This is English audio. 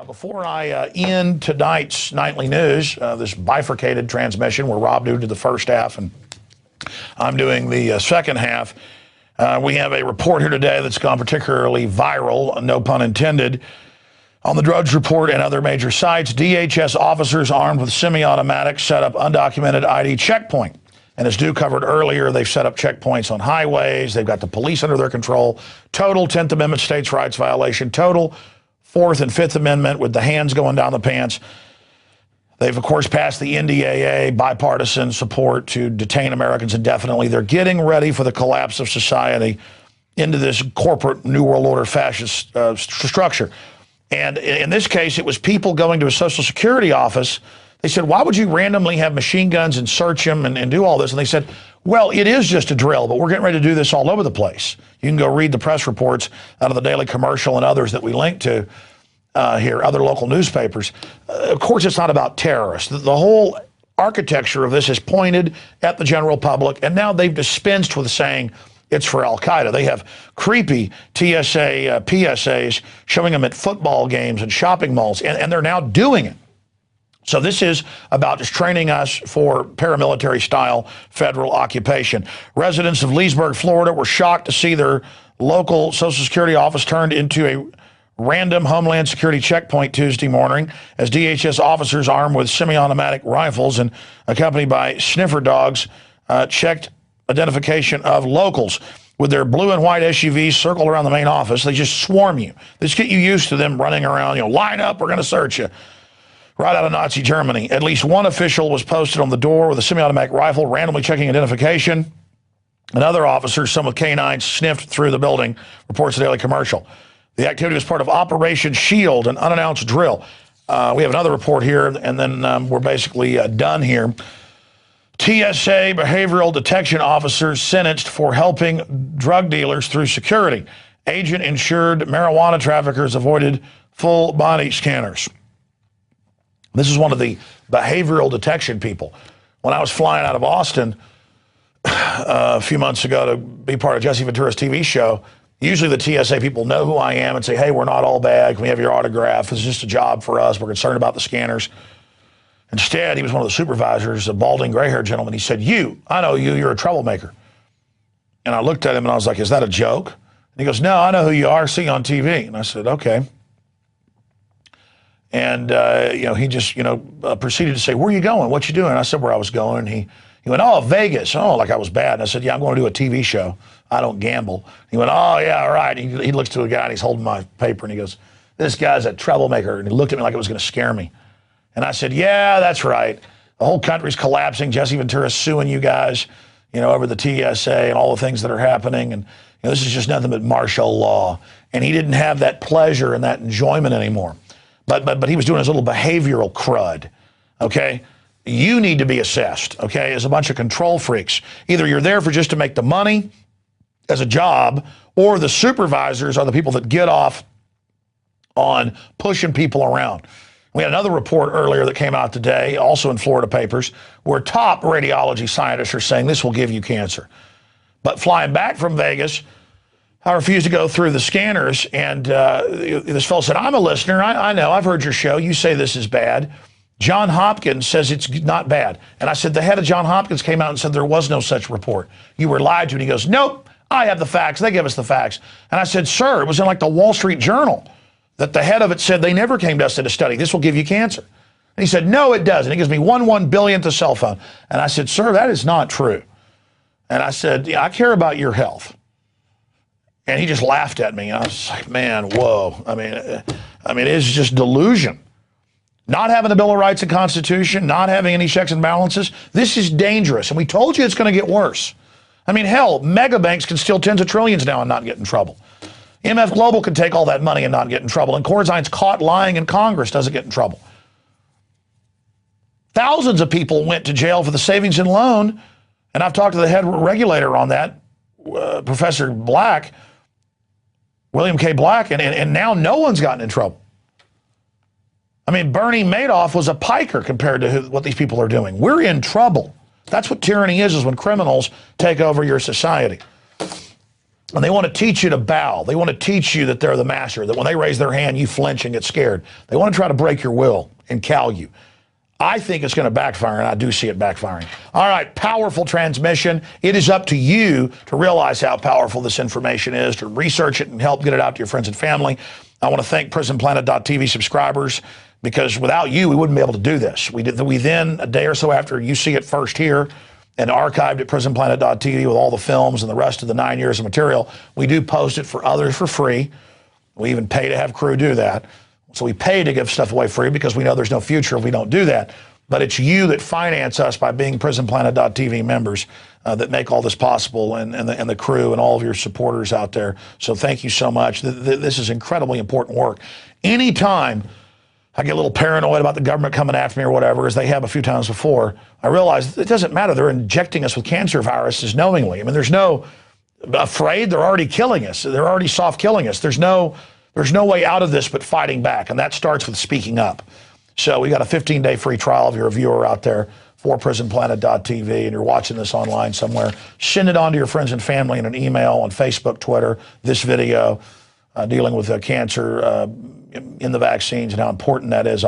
Before I end tonight's nightly news, this bifurcated transmission where Rob did the first half and I'm doing the second half, we have a report here today that's gone particularly viral, no pun intended, on the Drudge Report and other major sites. DHS officers armed with semi-automatics set up undocumented ID checkpoint. And as Stu covered earlier, they've set up checkpoints on highways. They've got the police under their control. Total 10th Amendment states' rights violation. Total 4th and 5th Amendment with the hands going down the pants. They've, of course, passed the NDAA, bipartisan support to detain Americans indefinitely. They're getting ready for the collapse of society into this corporate New World Order fascist structure. And in this case, it was people going to a Social Security office. They said, why would you randomly have machine guns and search them and do all this? And they said, well, it is just a drill, but we're getting ready to do this all over the place. You can go read the press reports out of the Daily Commercial and others that we link to here, other local newspapers. Of course, it's not about terrorists. The whole architecture of this is pointed at the general public, and now they've dispensed with saying it's for Al-Qaeda. They have creepy TSA PSAs showing them at football games and shopping malls, and they're now doing it. So this is about just training us for paramilitary-style federal occupation. Residents of Leesburg, Florida were shocked to see their local Social Security office turned into a random Homeland Security checkpoint Tuesday morning as DHS officers armed with semi-automatic rifles and accompanied by sniffer dogs checked identification of locals. With their blue and white SUVs circled around the main office, they just swarm you. They just get you used to them running around, line up, we're going to search you. Right out of Nazi Germany. At least one official was posted on the door with a semi-automatic rifle, randomly checking identification. And other officers, some with canines, sniffed through the building, reports the Daily Commercial. The activity was part of Operation Shield, an unannounced drill. We have another report here, and then we're basically done here. TSA behavioral detection officers sentenced for helping drug dealers through security. Agent insured marijuana traffickers avoided full body scanners. This is one of the behavioral detection people. When I was flying out of Austin a few months ago to be part of Jesse Ventura's TV show, usually the TSA people know who I am and say, hey, we're not all bad. Can we have your autograph? This is just a job for us. We're concerned about the scanners. Instead, he was one of the supervisors, a balding, gray-haired gentleman. He said, I know you. You're a troublemaker. And I looked at him and I was like, is that a joke? And he goes, no, I know who you are. See you on TV. And I said, okay. And, he just, proceeded to say, where are you going? What you doing? And I said where I was going. And he went, oh, Vegas. Oh, like I was bad. And I said, yeah, I'm going to do a TV show. I don't gamble. He went, oh, yeah, all right. He looks to a guy and he's holding my paper and he goes, this guy's a troublemaker. And he looked at me like it was going to scare me. And I said, yeah, that's right. The whole country's collapsing. Jesse Ventura's suing you guys, over the TSA and all the things that are happening. And this is just nothing but martial law. And he didn't have that pleasure and that enjoyment anymore. But he was doing his little behavioral crud, okay? You need to be assessed, okay, as a bunch of control freaks. Either you're there for just to make the money as a job, or the supervisors are the people that get off on pushing people around. We had another report earlier that came out today, also in Florida papers, where top radiology scientists are saying this will give you cancer. But flying back from Vegas, I refused to go through the scanners, and this fellow said, I'm a listener. I know. I've heard your show. You say this is bad. John Hopkins says it's not bad. And I said, the head of John Hopkins came out and said there was no such report. You were lied to. And he goes, nope, I have the facts. They give us the facts. And I said, sir, it was in like the Wall Street Journal that the head of it said they never came to us to study. This will give you cancer. And he said, no, it doesn't. He gives me 1 billionth a cell phone. And I said, sir, that is not true. And I said, yeah, I care about your health. And he just laughed at me. I was like, man, whoa. I mean, it's just delusion. Not having the Bill of Rights and Constitution, not having any checks and balances. This is dangerous. And we told you it's going to get worse. I mean, hell, mega banks can steal tens of trillions now and not get in trouble. MF Global can take all that money and not get in trouble. And Corzine's caught lying in Congress, doesn't get in trouble. Thousands of people went to jail for the savings and loan. And I've talked to the head regulator on that, Professor Black, William K. Black, and now no one's gotten in trouble. I mean, Bernie Madoff was a piker compared to what these people are doing. We're in trouble. That's what tyranny is when criminals take over your society. And they want to teach you to bow. They want to teach you that they're the master, that when they raise their hand, you flinch and get scared. They want to try to break your will and cow you. I think it's going to backfire, and I do see it backfiring. All right, powerful transmission. It is up to you to realize how powerful this information is, to research it and help get it out to your friends and family. I want to thank PrisonPlanet.tv subscribers, because without you, we wouldn't be able to do this. We then, a day or so after you see it first here, and archived at PrisonPlanet.tv with all the films and the rest of the 9 years of material, we do post it for others for free. We even pay to have crew do that. So we pay to give stuff away free because we know there's no future if we don't do that. But it's you that finance us by being PrisonPlanet.tv members that make all this possible, and the crew and all of your supporters out there. So thank you so much. This is incredibly important work. Anytime I get a little paranoid about the government coming after me or whatever, as they have a few times before, I realize it doesn't matter. They're injecting us with cancer viruses knowingly. I mean, there's no afraid. They're already killing us. They're already soft killing us. There's no way out of this but fighting back, and that starts with speaking up. So we got a 15-day free trial if you're a viewer out there for PrisonPlanet.tv and you're watching this online somewhere. Send it on to your friends and family in an email, on Facebook, Twitter, this video dealing with cancer in the vaccines and how important that is.